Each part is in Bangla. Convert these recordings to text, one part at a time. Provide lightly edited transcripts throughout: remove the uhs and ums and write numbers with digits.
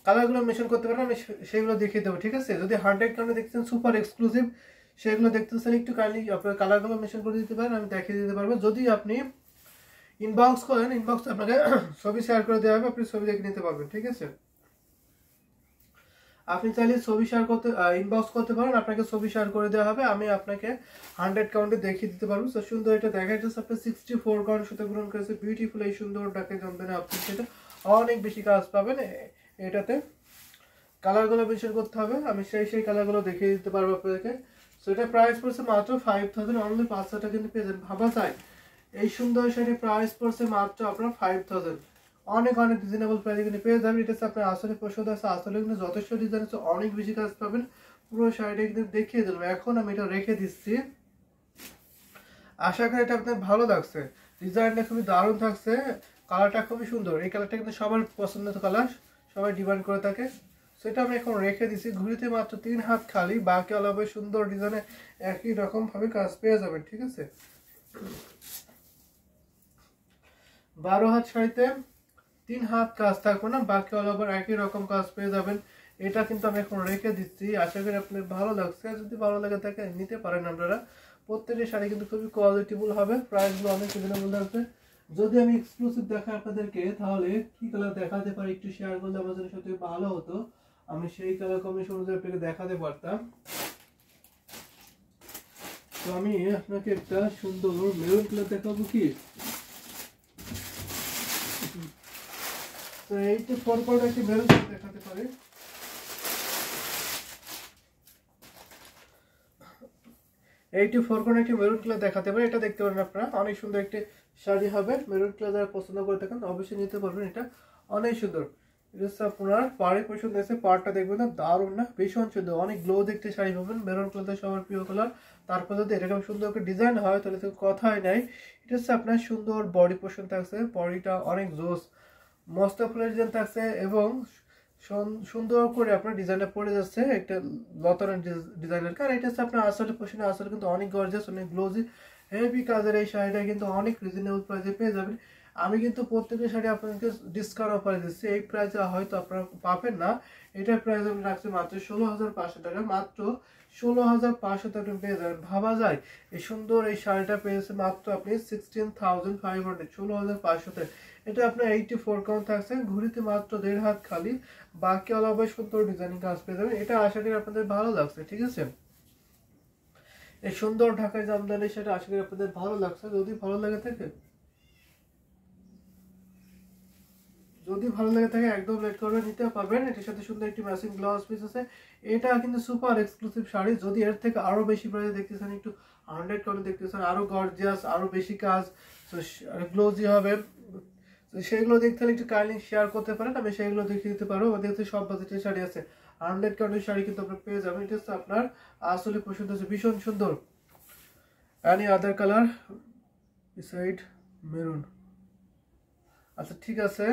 কালারগুলো মেনশন করতে পারেন, আমি সেগুলো দেখিয়ে দেবো, ঠিক আছে। যদি 100 কাউন্টে দেখতেছেন সুপার এক্সক্লুসিভ, সেগুলো দেখতেছেন একটু কাইন্ডলি আপনার কালারগুলো মেনশন করে দিতে পারেন, আমি দেখিয়ে দিতে পারবো। যদি আপনি ইনবক্স করেন, ইনবক্স আপনাকে ছবি শেয়ার করে দেওয়া হবে, আপনি ছবি দেখে নিতে পারবেন, ঠিক আছে। আপনি চাইলে ছবি শেয়ার করতে ইনবক্স করতে পারেন, আপনাকে ছবি শেয়ার করে দেওয়া হবে, আমি আপনাকে 100 কাউন্টে দেখিয়ে দিতে পারবো। তো সুন্দর এটা দেখা যাচ্ছে আপনার 64 কাউন্ট সুতা গ্রহণ করেছে, বিউটিফুল এই সুন্দর ডাকে জামদানি আপনি সেটা অনেক বেশি কাজ পাবেন এটাতে। কালারগুলো মেনশন করতে হবে, আমি সেই কালারগুলো দেখিয়ে দিতে পারবো আপনাদেরকে। সো এটা প্রাইস পড়ছে মাত্র 5000, অনলি 500 টাকা কিন্তু পেয়ে যাবেন। ভাবা যায় এই সুন্দর শাড়ির প্রাইস পড়ছে মাত্র আপনার 5000, অনেক রিজনেবল প্রাইসে কিন্তু পেয়ে যাবেন। এটা আপনার আসলে পছন্দ আছে, আসলে কিন্তু যথেষ্ট ডিজাইন আছে, অনেক বেশি কাজ পাবেন। পুরো শাড়িটা কিন্তু দেখিয়ে দিলাম, এখন আমি এটা রেখে দিচ্ছি। আশা করি এটা আপনার ভালো লাগছে, ডিজাইনটা খুবই দারুণ থাকছে, কালারটা খুবই সুন্দর। এই কালারটা কিন্তু সবার পছন্দের কালার, সবাই ডিমান্ড করে থাকে। সেটা আমি এখন রেখে দিছি। ঘুরিতে মাত্র 3 হাত খালি, বাকি অলবে সুন্দর ডিজাইনে একই রকম ভাবে কাজ পেয়ে যাবেন, ঠিক আছে। 12 হাত শাড়িতে 3 হাত কাজ থাকবে না, বাকি অল ওভার একই রকম কাজ পেয়ে যাবেন। এটা কিন্তু আমি এখন রেখে দিচ্ছি, আশা করি আপনার ভালো লাগছে। যদি ভালো লাগে থাকে নিতে পারেন আপনারা। প্রত্যেকটি শাড়ি কিন্তু খুবই কোয়ালিটিফুল হবে, প্রাইসগুলো অনেক রিজনেবল থাকবে। যদি আমি এক্সক্লুসিভ দেখাই আপনাদেরকে, তাহলে কি কালার দেখাতে পারি একটু শেয়ার করলে আমাদের সাথে ভালো হতো, আমি সেই কালার কম্বিনেশন অনুযায়ী আপনাকে দেখাতে পারতাম। তো আমি আপনাকে একটা সুন্দর মেরুন কালার দেখাবো কি। তো এইটা পরপর একটি মেরুন কালার দেখাতে পারি। এইটি ফোরকোন একটি মেরুন কালার দেখাতে পারি, এটা দেখতে পারেন আপনারা, অনেক সুন্দর একটি শাড়ি হবে। মেরুন কালার যারা পছন্দ করে থাকেন অবশ্যই নিতে পারবেন, এটা অনেক সুন্দর। এটা হচ্ছে আপনার পাড়ে পছন্দ আছে, পাড়টা দেখবেন না দারুণ না, ভীষণ সুন্দর, অনেক গ্লো দেখতে শাড়ি পাবেন। মেরুন কালার সবার প্রিয় কালার, তারপর যদি এরকম সুন্দর একটা ডিজাইন হয় তাহলে তো কথাই নাই। এটা হচ্ছে আপনার সুন্দর বডি পোর্শন থাকছে, বডিটা অনেক জোস মস্ত ফুলের ডিজাইন থাকছে, এবং সুন্দর করে আপনার ডিজাইনটা পড়ে যাচ্ছে একটা লতানের ডিজাইনের। কারণ এটা হচ্ছে আপনার আসলে পোশাক, আসলে কিন্তু অনেক গর্জিয়াস, অনেক গ্লোজি হেভি কাজের এই শাড়িটা কিন্তু অনেক রিজনেবল প্রাইসে পেয়ে যাবেন। আমি কিন্তু প্রত্যেকটা শাড়ি আপনাদেরকে ডিসকাউন্ট অফারে দিচ্ছি, এই প্রাইসে হয়তো আপনারা পাবেন না। এটার প্রাইস আমি রাখছি মাত্র 16500 টাকা, মাত্র 16500 টাকা পেয়ে যাবেন। ভাবা যায় এই সুন্দর এই শাড়িটা পেয়েছে মাত্র আপনি 16500, 16500 টাকা। এটা আপনার 84 কাউন্ট থাকছে, ঘুরিতে মাত্র 1.5 হাত খালি, বাকি অলবে সুন্দর ডিজাইনিং কাজ পেয়ে যাবেন। এটা আশা করি আপনাদের ভালো লাগছে, ঠিক আছে। এই সুন্দর ঢাকায় জামদানি সেটা আশা করি আপনাদের ভালো লাগছে। যদি ভালো লাগে থাকে একদম লেট করবেন, নিতে পারবেন। এটার সাথে সুন্দর একটি ম্যাচিং ব্লাউজ পিস আছে। এটা কিন্তু সুপার এক্সক্লুসিভ শাড়ি, যদি এর থেকে আরো বেশি প্রাইসে দেখতেছেন, একটু 100 কাউন্টে দেখতেছেন, আরো গর্জিয়াস, আরো বেশি কাজ গ্লোজি হবে, সেগুলো দেখতে হলে একটু কাইন্ডলি শেয়ার করতে পারেন, আমি সেগুলো দেখিয়ে দিতে পারবো। আমাদের কাছে সব বাজেটের শাড়ি আছে, 100 কাউন্টের শাড়ি কিন্তু আপনার পেয়ে যাবেন। এটা হচ্ছে আপনার আসলে পছন্দ হচ্ছে, ভীষণ সুন্দর। Any other colour beside maroon. আচ্ছা ঠিক আছে,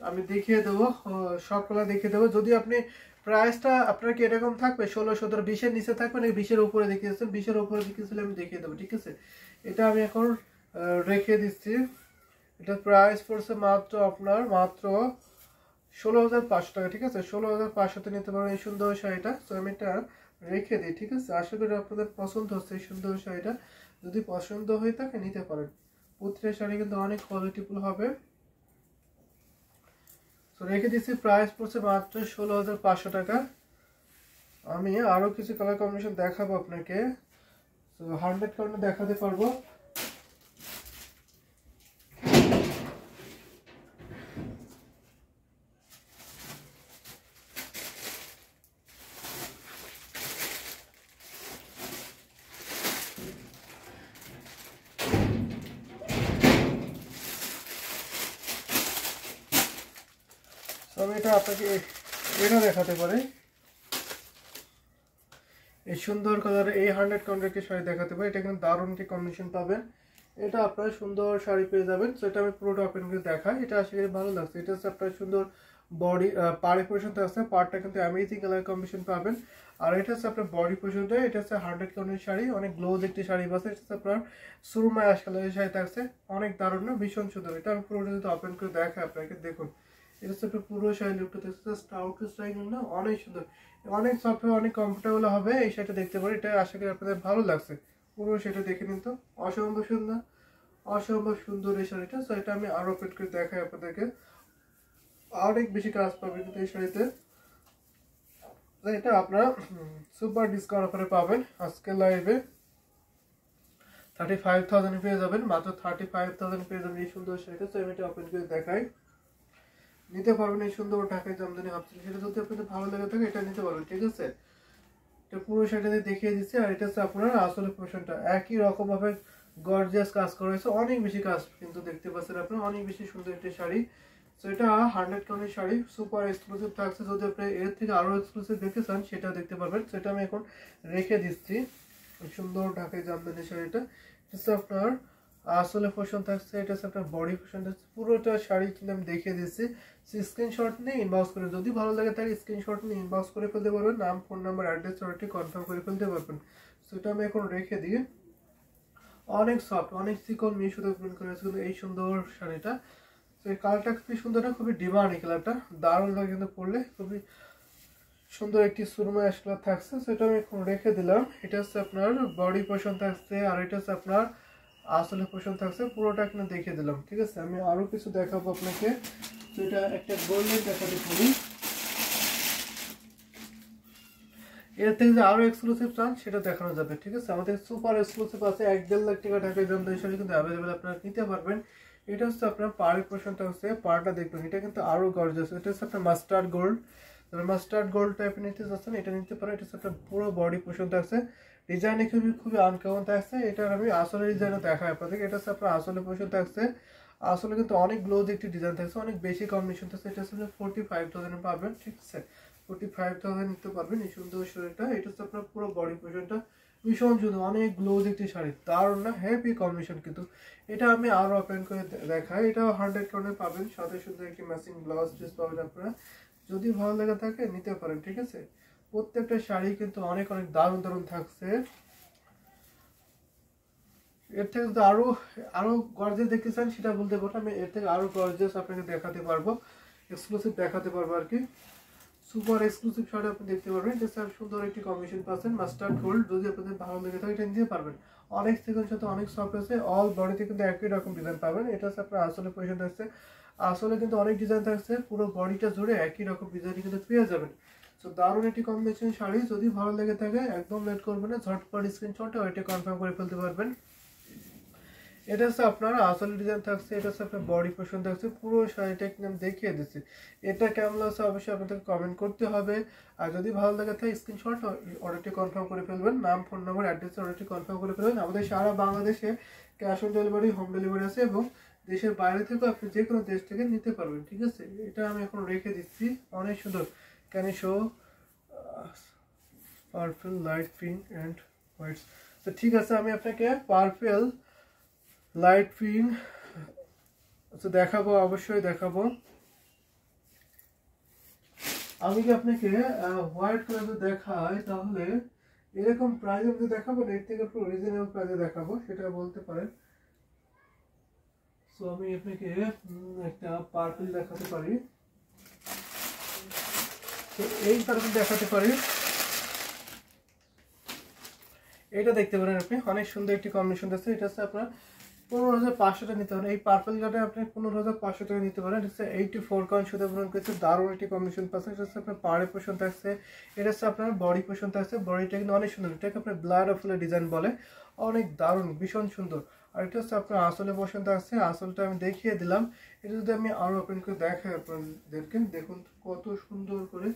আমি দেখিয়ে দেবো, সব কালার দেখিয়ে দেবো। যদি আপনি প্রাইসটা আপনার কি এরকম থাকবে 16, 17, 20-এর নিচে থাকবে নাকি 20-এর উপরে দেখিয়েছেন, 20-এর উপরে দেখিয়েছিলে আমি দেখিয়ে দেবো, ঠিক আছে। এটা আমি এখন রেখে দিচ্ছি। এটা প্রাইস পড়ছে মাত্র আপনার মাত্র 16500 টাকা, ঠিক আছে। 16500-তে নিতে পারবেন এই সুন্দর শাড়িটা। তো আমি এটা রেখে দিই, ঠিক আছে। আশা করি আপনাদের পছন্দ হচ্ছে এই সুন্দর শাড়িটা, যদি পছন্দ হয়ে থাকে নিতে পারেন। প্রত্যেকটা শাড়ি কিন্তু অনেক কোয়ালিটিফুল হবে। তো রেখে দিচ্ছি, প্রাইস পড়ছে মাত্র 16500 টাকা। আমি আরো কিছু কালার কম্বিনেশন দেখাবো আপনাকে, তো 100 কাউন্টে দেখাতে পারবো। আমি এটা আপনাকে এটা দেখাতে পারি, এই সুন্দর কালার এই 100 কাউন্টের শাড়ি দেখাতে পারি। এটা কিন্তু দারুণ একটি কম্বিনেশন পাবেন, এটা আপনারা সুন্দর শাড়ি পেয়ে যাবেন। তো এটা আমি পুরোটা ওপেন করে দেখাই, এটা আশা করি ভালো লাগছে। এটা হচ্ছে আপনার সুন্দর বডি পাড়ি পোর্শনটা আছে, পাড়টা কিন্তু অ্যামেজিং কালার কম্বিনেশন পাবেন। আর এটা হচ্ছে আপনার বডি পোর্শনটা, এটা হচ্ছে 100 কাউন্টের শাড়ি, অনেক গ্লোজ একটি শাড়ি আছে। এটা হচ্ছে আপনার সুরমা অ্যাশ কালারের শাড়ি থাকছে, অনেক দারুণ না, ভীষণ সুন্দর। এটা আমি পুরোটা যদি ওপেন করে দেখাই আপনাকে, দেখুন এটা হচ্ছে আপনার পুরো শাড়ি লুকটা দেখতে স্টাউট স্টাইল না, অনেক সুন্দর, অনেক সফট, অনেক কমফোর্টেবল হবে এই শাড়িটা দেখতে পারেন। এটা আশা করি আপনাদের ভালো লাগছে। পুরো সেটা দেখে নিন তো, অসম্ভব সুন্দর, অসম্ভব সুন্দর এই শাড়িটা। তো এটা আমি আরো ওপেন করে দেখাই আপনাদেরকে, অনেক বেশি কাজ পাবেন কিন্তু এই শাড়িতে। এটা আপনারা সুপার ডিসকাউন্ট অফারে পাবেন আজকে লাইভে, 35,000 পেয়ে যাবেন, মাত্র 35,000 পেয়ে যাবেন এই সুন্দর শাড়িটা। তো আমি এটা ওপেন করে দেখাই, নিতে পারবেন এই সুন্দর ঢাকায় জামদানি ভাবছেন, সেটা যদি আপনাদের ভালো লেগে থাকে এটা নিতে পারবেন, ঠিক আছে। এটা পুরো শাড়িটা দেখিয়ে দিচ্ছি। আর এটা হচ্ছে আপনার আসলে পোর্শনটা একই রকম ভাবে গর্জিয়াস কাজ করা হয়েছে, অনেক বেশি কাজ কিন্তু দেখতে পাচ্ছেন আপনারা, অনেক বেশি সুন্দর একটি শাড়ি। তো এটা 100 কাউন্টের শাড়ি, সুপার এক্সক্লুসিভ থাকছে। যদি আপনি এর থেকে আরো এক্সক্লুসিভ দেখতে চান সেটা দেখতে পারবেন। সেটা আমি এখন রেখে দিচ্ছি, সুন্দর ঢাকায় জামদানি শাড়িটা। এটা আপনার আসলে পোর্শন থাকছে, এটা হচ্ছে আপনার বডি পোর্শন থাকছে, পুরোটা শাড়ি কিন্তু আমি দেখিয়ে দিচ্ছি। স্ক্রিনশট নিয়ে ইনবক্স করে, যদি ভালো লাগে তাহলে স্ক্রিনশট নিয়ে ইনবক্স করে ফেলতে পারবেন, নাম, ফোন নাম্বার, অ্যাড্রেস সরাসরি কনফার্ম করে ফেলতে পারবেন। সেটা আমি এখন রেখে দিয়ে, অনেক সফট, অনেক চিকন মিশ সুতো প্রিন্ট করা হয়েছে এই সুন্দর শাড়িটা। তো এই কালারটা খুবই সুন্দর না, খুবই ডিমান্ড এই কালারটা, দারুণ লাগে কিন্তু পরলে, খুবই সুন্দর একটি সুরমা অ্যাশ কালার থাকছে। সেটা আমি এখন রেখে দিলাম। এটা হচ্ছে আপনার বডি পোর্শন থাকছে, আর এটা হচ্ছে আপনার আসলে পোর্শন থাকছে, পুরোটা এখানে দেখিয়ে দিলাম, ঠিক আছে। আমি আরো কিছু দেখাবো আপনাকে। তো এটা একটা গোল্ডেন দেখাতে পারি, এর থেকে যে আরো এক্সক্লুসিভ চান সেটা দেখানো যাবে, ঠিক আছে। আমাদের সুপার এক্সক্লুসিভ আছে, 1-1.5 লাখ টাকা ঢাকায় জামদানি শাড়ি কিন্তু অ্যাভেলেবেল আপনারা নিতে পারবেন। এটা হচ্ছে আপনার পাড়ের পোর্শনটা হচ্ছে, পাড়টা দেখবেন এটা কিন্তু আরো গর্জিয়াস। এটা হচ্ছে আপনার মাস্টার্ড গোল্ড, মাস্টার্ড গোল্ড টাইপের নিতে চাচ্ছেন এটা নিতে পারেন। এটা হচ্ছে আপনার পুরো বডি পোর্শনটা আছে, ডিজাইনে খুবই খুবই আনকমন থাকছে। এটা আমি আসলে ডিজাইনও দেখাই আপনাদেরকে। এটা হচ্ছে আপনার আসলে পোর্শন থাকছে, আসলে কিন্তু অনেক গ্লোজ একটি ডিজাইন থাকছে, অনেক বেশি কম্বিনেশন থাকছে। এটা হচ্ছে 45,000 পাবেন, ঠিক আছে। 45,000 নিতে পারবেন এই সুন্দর শাড়িটা। এটা হচ্ছে আপনার পুরো বডি পোর্শনটা, ভীষণ সুন্দর, অনেক গ্লোজ একটি শাড়ি, দারুণ না, হ্যাপি কম্বিনেশন কিন্তু। এটা আমি আরো ওপেন করে দেখাই। এটাও 100 কাউন্টে পাবেন, সাথে সুন্দর একটি ম্যাচিং ব্লাউজ পিস পাবেন আপনারা। যদি ভালো লেগে থাকে নিতে পারেন, ঠিক আছে। প্রত্যেকটা শাড়ি কিন্তু অনেক অনেক দারুণ দারুণ থাকছে। এর থেকে যদি আরো আরো গর্জিয়াস দেখতে চান সেটা বলতে পারবো, আমি এর থেকে আরো গর্জিয়াস আপনাকে দেখাতে পারবো, এক্সক্লুসিভ দেখাতে পারবো আর কি। সুপার এক্সক্লুসিভ শাড়ি আপনি দেখতে পারবেন। এটা স্যার সুন্দর একটি কম্বিনেশন পাচ্ছেন, মাস্টার্ড গোল্ড। যদি আপনাদের ভালো লেগে থাকে এটা নিতে পারবেন, অনেক সেকেন্ড সাথে অনেক সফট আছে, অল বডিতে কিন্তু একই রকম ডিজাইন পাবেন। এটা হচ্ছে আপনার আসলে পজিশন থাকছে, আসলে কিন্তু অনেক ডিজাইন থাকছে, পুরো বডিটা জুড়ে একই রকম ডিজাইন কিন্তু পেয়ে যাবেন। তো দারুণ একটি কম্বিনেশন শাড়ি, যদি ভালো লেগে থাকে একদম লেট করবেন না, ঝটপট স্ক্রিনশটে ওইটা কনফার্ম করে ফেলতে পারবেন। এটা হচ্ছে আপনার আসলে ডিজাইন থাকছে, এটা হচ্ছে আপনার বডি পোর্শন থাকছে, পুরো শাড়িটা একদম আমি দেখিয়ে দিচ্ছি। এটা কেমন লাগছে অবশ্যই আপনাদেরকে কমেন্ট করতে হবে। আর যদি ভালো লাগে থাকে স্ক্রিনশট অর্ডারটি কনফার্ম করে ফেলবেন, নাম, ফোন নাম্বার, অ্যাড্রেস অর্ডারটি কনফার্ম করে ফেলবেন। আমাদের সারা বাংলাদেশে cash on delivery, home delivery আছে, এবং দেশের বাইরে থেকেও আপনি যে কোনো দেশ থেকে নিতে পারবেন, ঠিক আছে। এটা আমি এখন রেখে দিচ্ছি, অনেক সুন্দর। Can you show purple, light pink and white. তো ঠিক আছে, আমি আপনাকে পার্পল, লাইট পিঙ্ক আচ্ছা দেখাবো, অবশ্যই দেখাবো। আমি কি আপনাকে হোয়াইট কালার দেখাই, তাহলে এরকম প্রাইস আমি দেখাবো না, এর থেকে একটু রিজনেবল প্রাইসে দেখাবো, সেটা বলতে পারেন। সো আমি আপনাকে একটা পার্পল দেখাতে পারি, তো এই পার্পল দেখাতে পারি। এটা দেখতে পারেন আপনি, অনেক সুন্দর একটি কম্বিনেশন আছে। এটা হচ্ছে আপনার 15,500 টাকা নিতে পারেন, এই পার্পল কার্ডে আপনি 15,500 টাকা নিতে পারেন। এটা হচ্ছে 84 কাউন্ট সুতা পূরণ করেছে, দারুণ একটি কম্বিনেশন পাচ্ছে। এটা হচ্ছে আপনার পাড়ে পোর্শন থাকছে, এটা হচ্ছে আপনার বডি পোর্শন থাকছে, বডিটা কিন্তু অনেক সুন্দর, এটাকে আপনার ব্লাড অফ ফুলের ডিজাইন বলে, অনেক দারুণ, ভীষণ সুন্দর। আর এটা হচ্ছে আপনার আসলে পোর্শন থাকছে, আসলটা আমি দেখিয়ে দিলাম। এটা যদি আমি আরো ওপেন করে দেখাই আপনাদেরকে, দেখুন কত সুন্দর করে,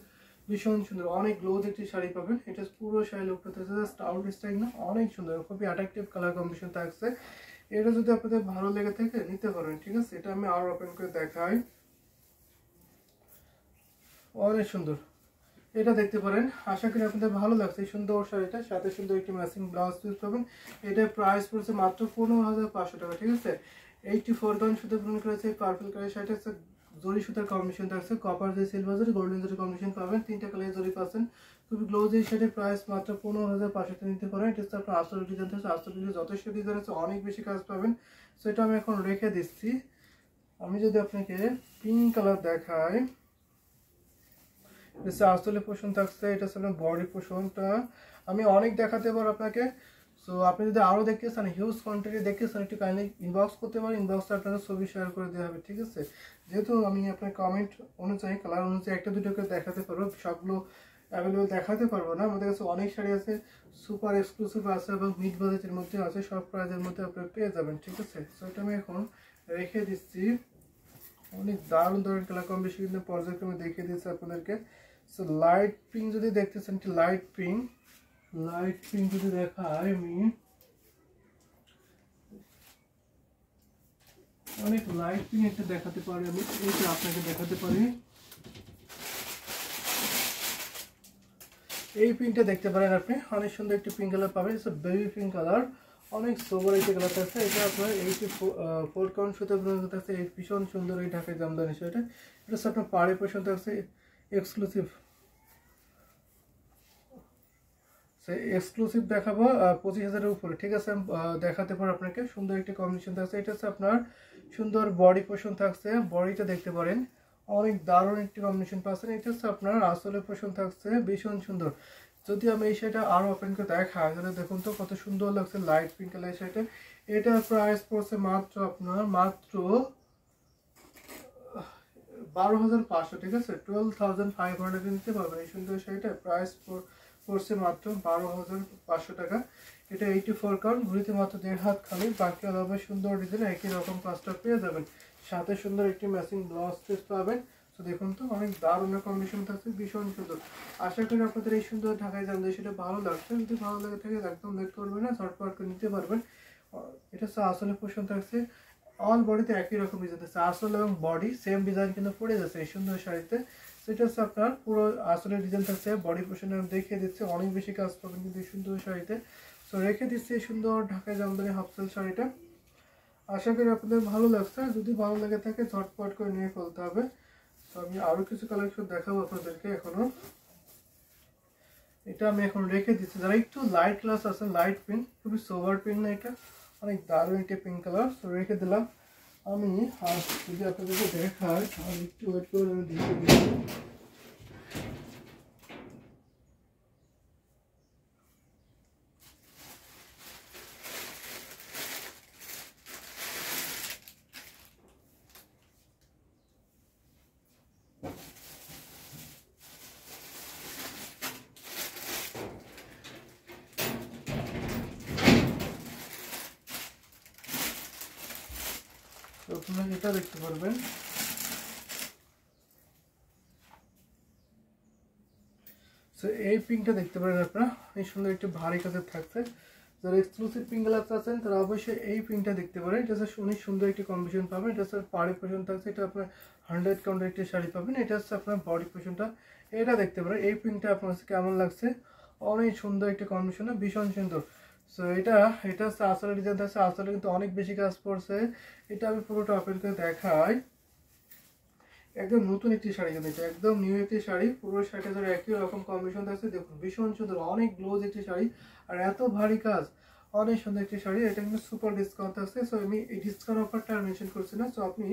ভীষণ সুন্দর, অনেক গ্লোজ একটি শাড়ি পাবেন। এটা পুরো শাড়ি লুকটা থাকছে জাস্ট আউট স্টাইল না, অনেক সুন্দর, খুবই অ্যাট্রাকটিভ কালার কম্বিনেশন থাকছে। এটা যদি আপনাদের ভালো লেগে থাকে নিতে পারবেন, ঠিক আছে। এটা আমি আরো ওপেন করে দেখাই, অনেক সুন্দর। এটা দেখতে পারেন, আশা করি আপনাদের ভালো লাগছে সুন্দর শাড়িটা, সাথে সুন্দর একটি ম্যাচিং ব্লাউজ পিস পাবেন। এটার প্রাইস পড়ছে মাত্র 15,500 টাকা, ঠিক আছে। 84 কাউন্ট সুতো পূরণ করেছে পার্পল কালার শাড়িটা হচ্ছে জরি সুতার কম্বিনেশন থাকছে, কপার যে সিলভার জরি গোল্ডেন জরি কম্বিনেশন পাবেন, 3টা কালার জরি পাচ্ছেন। খুবই গ্লোজ এই শাড়ির প্রাইস মাত্র 15,500 টাকা নিতে পারেন। এটা হচ্ছে আপনার আসল ডিজাইন থাকছে, আসল ডিজাইন যথেষ্ট ডিজাইন আছে, অনেক বেশি কাজ পাবেন। সো এটা আমি এখন রেখে দিচ্ছি। আমি যদি আপনাকে পিঙ্ক কালার দেখাই, আসলে পোষণ থাকছে, এটা হচ্ছে আপনার বডি পোষণটা আমি অনেক দেখাতে পারবো আপনাকে। সো আপনি যদি আরও দেখতে চান, হিউজ কোয়ান্টিটি দেখতে চান, একটু কাইন্ডলি ইনবক্স করতে পারেন, ইনবক্সে আপনাকে ছবি শেয়ার করে দেওয়া হবে, ঠিক আছে। যেহেতু আমি আপনার কমেন্ট অনুযায়ী কালার অনুযায়ী একটা দুটো করে দেখাতে পারবো, সবগুলো অ্যাভেলেবল দেখাতে পারবো না। আমাদের কাছে অনেক শাড়ি আছে, সুপার এক্সক্লুসিভ আছে এবং মিড বাজেটের মধ্যে আছে, সব প্রাইজের মধ্যে আপনারা পেয়ে যাবেন, ঠিক আছে। সো এটা আমি এখন রেখে দিচ্ছি। অনেক দারুণ দারুণ কালার কম্বিনেশন কিন্তু পর্যায়ক্রমে দেখিয়ে দিচ্ছি আপনাদেরকে। সো লাইট পিঙ্ক যদি দেখতেছেন, লাইট পিঙ্ক যদি দেখায়, আমি অনেক লাইট পিঙ্ক একটা দেখাতে পারি, আমি এইটা আপনাকে দেখাতে পারি। এই পিঙ্কটা দেখতে পারেন আপনি, অনেক সুন্দর একটি পিঙ্ক কালার পাবেন, ইটস বেবি পিঙ্ক কালার, অনেক সোবার একটি কালার থাকছে। এটা আপনার 84 কাউন্ট সুতো থাকছে, এই ভীষণ সুন্দর এই ঢাকায় জামদানি শাড়িটা। এটা হচ্ছে আপনার পাড়ি পোষণ থাকছে এক্সক্লুসিভ, এক্সক্লুসিভ দেখাবো 25,000-এর উপরে, ঠিক আছে। দেখাতে পারো আপনাকে, সুন্দর একটি কম্বিনেশন থাকছে। এটা হচ্ছে আপনার সুন্দর বডি পোষণ থাকছে, বডিটা দেখতে পারেন, অনেক দারুণ একটি কম্বিনেশন পাচ্ছেন। এটা হচ্ছে আপনার আসলে পোষণ থাকছে, ভীষণ সুন্দর। যদি আমি এই শাড়িটা আরও আপনাকে দেখাই, তাহলে দেখুন তো কত সুন্দর লাগছে, লাইট পিঙ্ক কালার শাড়িটা। এটার প্রাইস পড়ছে মাত্র আপনার 12,500, ঠিক আছে। 12,500 নিতে পারবেন এই সুন্দর শাড়িটা, প্রাইস পড়ছে মাত্র 12,500 টাকা। এটা 84 কাউন্ট, ঘুরিতে মাত্র 1.5 হাত খালি, বাকি আলাদা সুন্দর ডিজাইন একই রকম কাজটা পেয়ে যাবেন, সাথে সুন্দর একটি ম্যাচিং ব্লাউজ পিস পাবেন। তো দেখুন তো অনেক দারুণ কম্বিনেশন থাকছে, ভীষণ সুন্দর। আশা করি আপনাদের এই সুন্দর ঢাকায় জামদানি সেটা ভালো লাগছে। যদি ভালো লাগে থাকে একদম লেট করবেন না, ঝটপট করে নিতে পারবেন। এটা হচ্ছে আসলে পোষণ থাকছে, অল বডিতে একই রকম ডিজাইন আছে, আসল এবং বডি সেম ডিজাইন কিন্তু পড়ে যাচ্ছে এই সুন্দর শাড়িতে। সেটা হচ্ছে আপনার পুরো আসলের ডিজাইন থাকছে, বডি পোর্শনে আমি দেখিয়ে দিচ্ছি, অনেক বেশি কাজ পাবেন কিন্তু এই সুন্দর শাড়িতে। সো রেখে দিচ্ছি এই সুন্দর ঢাকায় জামদানি হাফসেল শাড়িটা, আশা করি আপনাদের ভালো লাগছে। যদি ভালো লাগে থাকে ঝটপট করে নিয়ে ফেলতে হবে। তো আমি আরও কিছু কালেকশন দেখাবো আপনাদেরকে এখনো, এটা আমি এখন রেখে দিচ্ছি। যারা একটু লাইট ক্লাস আছে, লাইট পিঙ্ক, খুবই সোভার পিঙ্ক না, এটা অনেক দারুণ একটা পিঙ্ক কালার। সো রেখে দিলাম আমি। আর যদি আপনাদেরকে দেখায়, আর একটু ওয়েট করে আমি দেখে দিচ্ছি। আপনারা এটা দেখতে পারবেন, সো এই পিঙ্কটা দেখতে পারেন আপনারা, এই সুন্দর একটু ভারী কাজের থাকছে। যারা এক্সক্লুসিভ পিঙ্ক কালার আছেন তারা অবশ্যই এই পিঙ্কটা দেখতে পারেন। এটা হচ্ছে অনেক সুন্দর একটি কম্বিনেশন পাবেন। এটা হচ্ছে পাড়ি পোষণ থাকছে, এটা আপনার 100 কাউন্টের একটি শাড়ি পাবেন। এটা হচ্ছে আপনার বডি পোষণটা, এটা দেখতে পারেন। এই পিঙ্কটা আপনার কাছে কেমন লাগছে? অনেক সুন্দর একটি কম্বিনেশন, ভীষণ সুন্দর। সো এটা হচ্ছে আসলে ডিজাইন থাকছে, আসলে কিন্তু অনেক বেশি কাজ পড়ছে। এটা আমি পুরোটা ওপেন করে দেখাই। একদম নতুন একটি শাড়ি, কিন্তু এটা একদম নিউ একটি শাড়ি, পুরো শাড়িটা ধরে একই রকম কম্বিনেশন থাকছে। দেখুন ভীষণ সুন্দর, অনেক গ্লোজ একটি শাড়ি, আর এত ভারী কাজ, অনেক সুন্দর একটি শাড়ি। এটা কিন্তু সুপার ডিসকাউন্ট থাকছে। সো আমি এই ডিসকাউন্ট অফারটা আর মেনশন করছি না। সো আপনি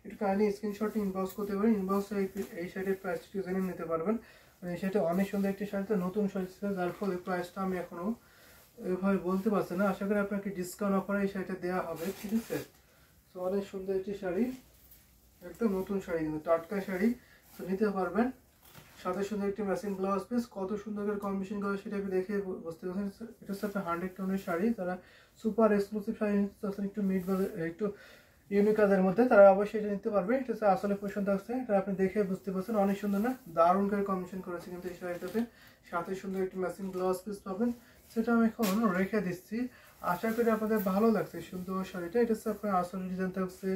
একটু কাইন্ডলি স্ক্রিনশট ইনবক্স করতে পারেন, ইনবক্সে এই শাড়ির প্রাইসটি জেনে নিতে পারবেন। এই শাড়িটা অনেক সুন্দর একটি শাড়ি, তো নতুন শাড়ি ছিল, যার ফলে প্রাইসটা আমি এখনো এভাবে বলতে পারছি না। আশা করি আপনাকে ডিসকাউন্ট অফারে এই শাড়িটা দেওয়া হবে, ঠিক আছে। সো অনেক সুন্দর একটি শাড়ি, একদম নতুন শাড়ি, কিন্তু টাটকা শাড়ি, তো নিতে পারবেন। সাথে সুন্দর একটি ম্যাচিং ব্লাউজ পিস, কত সুন্দর করে কম্বিনেশন করে সেটা আপনি দেখে বুঝতে পারছেন। এটা হচ্ছে আপনার 100 কাউন্টের শাড়ি, যারা সুপার এক্সক্লুসিভ শাড়ি নিতে একটু মিড বাজেট, একটু ইউনিক কাজের মধ্যে, তারা অবশ্যই এটা নিতে পারবে। এটা হচ্ছে আসলে পোষণ থাকছে, এটা আপনি দেখে বুঝতে পারছেন, অনেক সুন্দর না, দারুণ করে কম্বিনেশন করেছে কিন্তু এই শাড়িটাতে। সাথে সুন্দর একটি ম্যাচিং ব্লাউজ পিস পাবেন, সেটা আমি এখন রেখে দিচ্ছি। আশা করি আপনাদের ভালো লাগছে সুন্দর শাড়িটা। এটা হচ্ছে আপনার আসলে ডিজাইন থাকছে,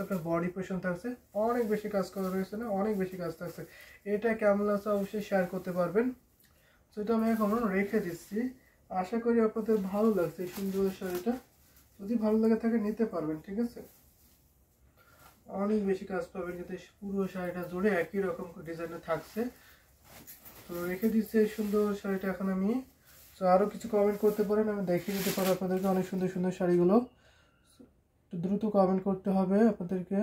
আপনার বডি পোর্শন থাকছে, অনেক বেশি কাজ করা রয়েছে না, অনেক বেশি কাজ থাকছে। এটা কেমন আছে অবশ্যই শেয়ার করতে পারবেন। তো এটা আমি এখন রেখে দিচ্ছি। আশা করি আপনাদের ভালো লাগছে এই সুন্দর শাড়িটা। যদি ভালো লাগে থাকে নিতে পারবেন, ঠিক আছে। অনেক বেশি কাজ পাবেন, কিন্তু পুরো শাড়িটা জুড়ে একই রকম ডিজাইনে থাকছে। তো রেখে দিচ্ছি এই সুন্দর শাড়িটা এখন আমি। তো আরও কিছু কমেন্ট করতে পারেন, আমি দেখিয়ে দিতে পারবো আপনাদেরকে অনেক সুন্দর সুন্দর শাড়িগুলো। একটু দ্রুত কমেন্ট করতে হবে আপনাদেরকে।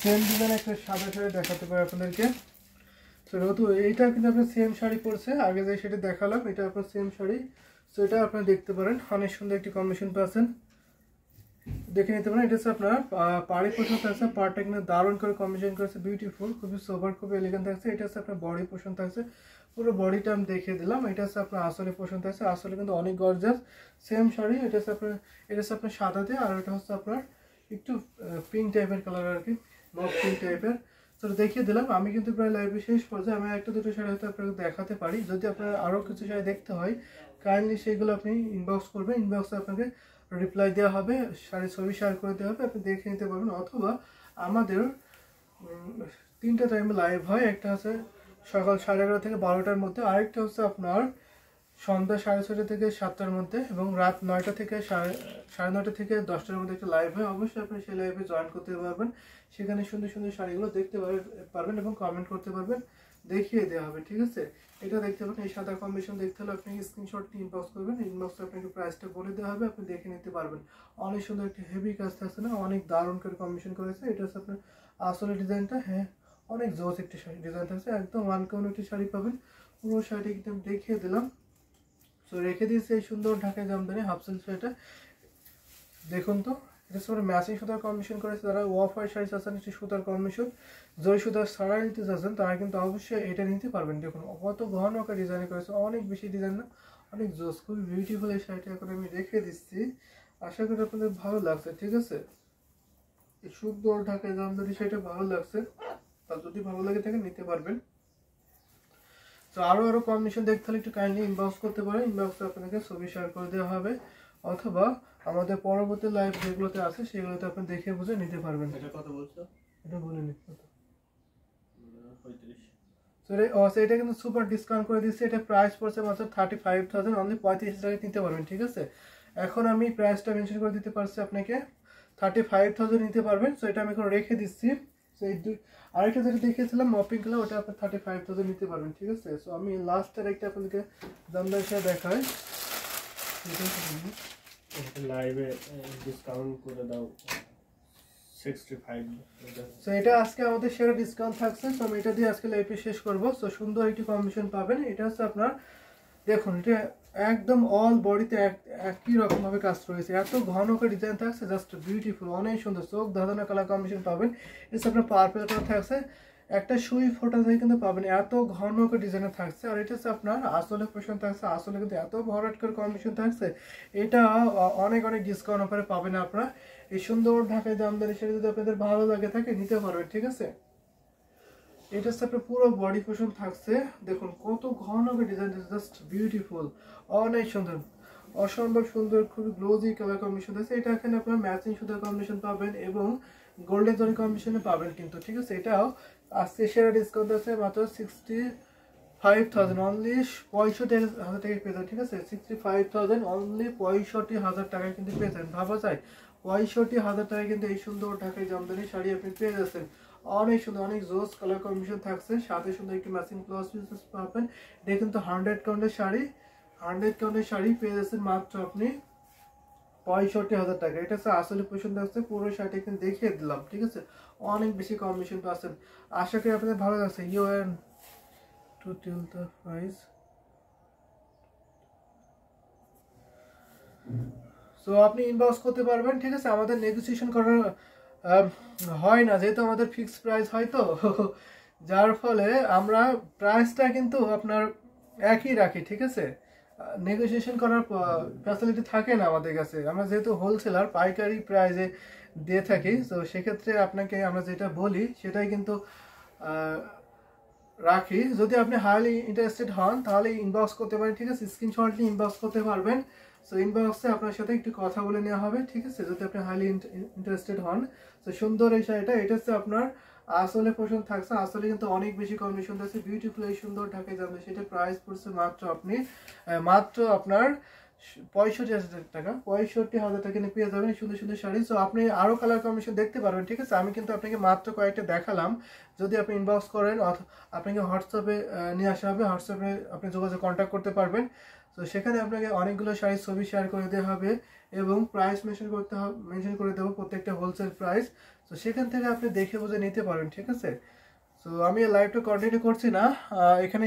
সেম ডিজাইন একটা সাদা শাড়ি দেখাতে পারি আপনাদেরকে। তো এইটা কিন্তু আপনার সেম শাড়ি পরছে, আগে যে সেটা দেখালাম এটা আপনার সেম শাড়ি। তো এটা আপনারা দেখতে পারেন, অনেক সুন্দর একটি কম্বিনেশন পাচ্ছেন, দেখে নিতে পারেন। এটা হচ্ছে আপনার পাড়ি পোর্শন থাকছে, পাড়টা কিন্তু দারুণ করে কম্বিনেশন করেছে, বিউটিফুল, খুবই সোবার, খুবই এলিগেন্ট থাকছে। এটা হচ্ছে আপনার বডি পোর্শন থাকছে, পুরো বডিটা আমি দেখিয়ে দিলাম। এটা হচ্ছে আপনার আসলে পোর্শন থাকছে, আসলে কিন্তু অনেক গর্জাস সেম শাড়ি। এটা হচ্ছে আপনার সাদাতে, আর এটা হচ্ছে আপনার একটু পিঙ্ক টাইপের কালার আর কি, মফ পিঙ্ক টাইপের। তো দেখিয়ে দিলাম। আমি কিন্তু প্রায় লাইভে শেষ পর্যায়ে, আমি একটা দুটো শাড়ি হয়তো আপনাকে দেখাতে পারি। যদি আপনার আরও কিছু শাড়ি দেখতে হয় কাইন্ডলি সেইগুলো আপনি ইনবক্স করবেন, ইনবক্সে আপনাকে রিপ্লাই দেওয়া হবে, শাড়ির ছবি শেয়ার করে দেওয়া হবে, আপনি দেখে নিতে পারবেন। অথবা আমাদের 3টা টাইমে লাইভ হয়, একটা হচ্ছে সকাল 11:30 থেকে 12টার মধ্যে, আরেকটা হচ্ছে আপনার সন্ধ্যা 6:30 থেকে 7টার মধ্যে, এবং রাত 9টা থেকে 9:30 থেকে 10টার মধ্যে একটা লাইভ হয়। অবশ্যই আপনি সেই লাইভে জয়েন করতে পারবেন, সেখানে সুন্দর সুন্দর শাড়িগুলো দেখতে পারবেন এবং কমেন্ট করতে পারবেন, দেখিয়ে দেওয়া হবে, ঠিক আছে। এটা দেখতে পাবেন, এই সাদা কম্বিনেশন দেখতে হলে আপনি স্ক্রিনশট নিয়ে ইনবক্স করবেন, ইনবক্সে আপনাকে প্রাইসটা বলে দেওয়া হবে, আপনি দেখে নিতে পারবেন। অনেক সুন্দর একটা হেভি কাজ থাকছে না, অনেক দারুণ করে কম্বিনেশন করেছে। এটা হচ্ছে আপনার আসলে ডিজাইনটা, হ্যাঁ অনেক জোস একটি শাড়ি ডিজাইন থাকছে, একদম আনকমন একটি শাড়ি পাবেন। পুরো শাড়িটি একদম দেখিয়ে দিলাম। সো রেখে দিয়েছি এই সুন্দর ঢাকায় জামদানি হাফ সিল্ক শাড়িটা, দেখুন তো। এটা হচ্ছে ম্যাচিং সুতার কম্বিনেশন করেছে, যারা ওয়াফ হোয়াইট শাড়ি চাচ্ছেন একটি সুতার কম্বিনেশন, জয় সুতার ছাড়া নিতে চাচ্ছেন তারা কিন্তু অবশ্যই এটা নিতে পারবেন। দেখুন কত ঘন একটা ডিজাইন করেছে, অনেক বেশি ডিজাইন না, অনেক জোস, খুবই বিউটিফুল এই শাড়িটা এখন আমি রেখে দিচ্ছি। আশা করি আপনাদের ভালো লাগছে, ঠিক আছে। এই সুন্দর ঢাকায় জামদানি শাড়িটা ভালো লাগছে, আর যদি ভালো লাগে থাকে নিতে পারবেন। তো আরও কম্বিনেশন দেখতে হলে একটু কাইন্ডলি ইনবক্স করতে পারেন, ইনবক্সে আপনাকে ছবি শেয়ার করে দেওয়া হবে, অথবা আমাদের পরবর্তী লাইভ যেগুলোতে আছে সেগুলোতে আপনি দেখে বুঝে নিতে পারবেন। এটা কত বলছো? এটা বলে নিন কত। 35। এটা কিন্তু সুপার ডিসকাউন্ট করে দিচ্ছি, এটা প্রাইস পড়ছে মাত্র 35,000, অনলি 35 টাকায় নিতে পারবেন, ঠিক আছে। এখন আমি প্রাইসটা মেনশন করে দিতে পারছি আপনাকে, 35,000 নিতে পারবেন। সো এটা আমি এখন রেখে দিচ্ছি। সো এই আরেকটা যেটা দেখিয়েছিলাম মপিং কালার, ওটা আপনি 35,000 নিতে পারবেন, ঠিক আছে। সো আমি লাস্টের একটা আপনাদেরকে জামদানি শাড়ি দেখাই, লাইভে ডিসকাউন্ট করে দাও 65। সো এটা আজকে আমাদের সেরা ডিসকাউন্ট থাকছে। সো আমি এটা দিয়ে আজকে লাইভে শেষ করব। সো সুন্দর একটি কম্বিনেশন পাবেন। এটা হচ্ছে আপনার, দেখুন এটা একদম অল বডিতে একই রকম ভাবে কাজ রয়েছে, এত ঘন করে ডিজাইন থাকছে, জাস্ট বিউটিফুল, অনেক সুন্দর, চোখ ধাঁধানো কালার কম্বিনেশন পাবেন। এটা আপনার পার্পল কালার থাকছে, একটা সুই ফোটা যায় কিন্তু পাবেন, এত ঘন করে ডিজাইনে থাকছে। আর এটা হচ্ছে আপনার আসলে পোর্শন থাকছে, আসলে কিন্তু এত ভরাট করে কম্বিনেশন থাকছে, এটা অনেক অনেক ডিসকাউন্ট অফারে পাবেন আপনারা। এই সুন্দর ঢাকায় জামদানি শাড়ি যদি আপনাদের ভালো লাগে থাকে নিতে পারবেন, ঠিক আছে। এটা হচ্ছে আপনার পুরো বডি পোর্শন থাকছে, দেখুন কত ঘন করে ডিজাইন, জাস্ট বিউটিফুল, অনেক সুন্দর, অসম্ভব সুন্দর, খুবই গ্লোজি কালার কম্বিনেশন আছে। এটা এখানে আপনার ম্যাচিং সুতার কম্বিনেশন পাবেন এবং গোল্ডেন জরি কম্বিনেশনে পাবেন কিন্তু, ঠিক আছে। এটাও আজকে সেরা ডিসকাউন্ট আছে মাত্র 65,000, অনলি 65,000 টাকায় পেয়ে যাবেন, ঠিক আছে। 65,000 অনলি 65,000 টাকায় কিন্তু পেয়ে যাবেন, ভাবা যায় 65,000 টাকায় কিন্তু এই সুন্দর ঢাকায় জামদানি শাড়ি আপনি পেয়ে যাচ্ছেন। অনেক সুন্দর, অনেক জোস কালার কম্বিনেশন থাকছে, সাথে সুন্দর একটি ম্যাচিং ব্লাউজ পিস পাবেন। এটা কিন্তু 100 কাউন্টের শাড়ি, 100 কাউন্টের শাড়ি পেয়ে যাচ্ছেন মাত্র আপনি 65,000 টাকা। এটা হচ্ছে আসলে পোর্শন থাকছে, পুরো শাড়িটা কিন্তু দেখিয়ে দিলাম, ঠিক আছে। অনেক বেশি কম্বিনেশন পাচ্ছেন, আশা করি আপনাদের ভালো লাগছে। You and to tell the price. So আপনি ইনবক্স করতে পারবেন, ঠিক আছে। আমাদের নেগোসিয়েশন করার হয় না, যেহেতু আমাদের ফিক্সড প্রাইস হয়, তো যার ফলে আমরা প্রাইসটা কিন্তু আপনার একই রাখি, ঠিক আছে। নেগোসিয়েশন করার ফ্যাসিলিটি থাকে না আমাদের কাছে, আমরা যেহেতু হোলসেলার পাইকারি প্রাইসে দিয়ে থাকি। তো সেক্ষেত্রে আপনাকে আমরা যেটা বলি সেটাই কিন্তু রাখি। যদি আপনি হাইলি ইন্টারেস্টেড হন তাহলে ইনবক্স করতে পারেন, ঠিক আছে, স্ক্রিনশট নিয়ে ইনবক্স করতে পারবেন। সো ইনবক্সে আপনার সাথে একটু কথা বলে নেওয়া হবে, ঠিক আছে, যদি আপনি হাইলি ইন্টারেস্টেড হন। তো সুন্দর এই শাড়িটা, এটা হচ্ছে আপনার আসলে পোষণ থাকছে, আসলে কিন্তু অনেক বেশি কম্বিনেশন থাকছে, বিউটিফুল এই সুন্দর ঢাকায় যাবে। সেটা প্রাইস পড়ছে মাত্র আপনার 65,000 টাকা, 65,000 টাকা নিয়ে পেয়ে যাবেন সুন্দর সুন্দর শাড়ি। সো আপনি আরো কালার কম্বিনেশন দেখতে পারবেন, ঠিক আছে। আমি কিন্তু আপনাকে মাত্র কয়েকটা দেখালাম। যদি আপনি ইনবক্স করেন আপনাকে হোয়াটসঅ্যাপে নিয়ে আসা হবে, হোয়াটসঅ্যাপে আপনি যোগাযোগ কন্ট্যাক্ট করতে পারবেন। তো সেখানে আপনাকে অনেকগুলো শাড়ির ছবি শেয়ার করে দেওয়া হবে এবং প্রাইস মেনশন করে দেবো, প্রত্যেকটা হোলসেল প্রাইস। তো সেখান থেকে আপনি দেখে বুঝে নিতে পারেন, ঠিক আছে। তো আমি লাইভটা কন্টিনিউ করছি না, এখানে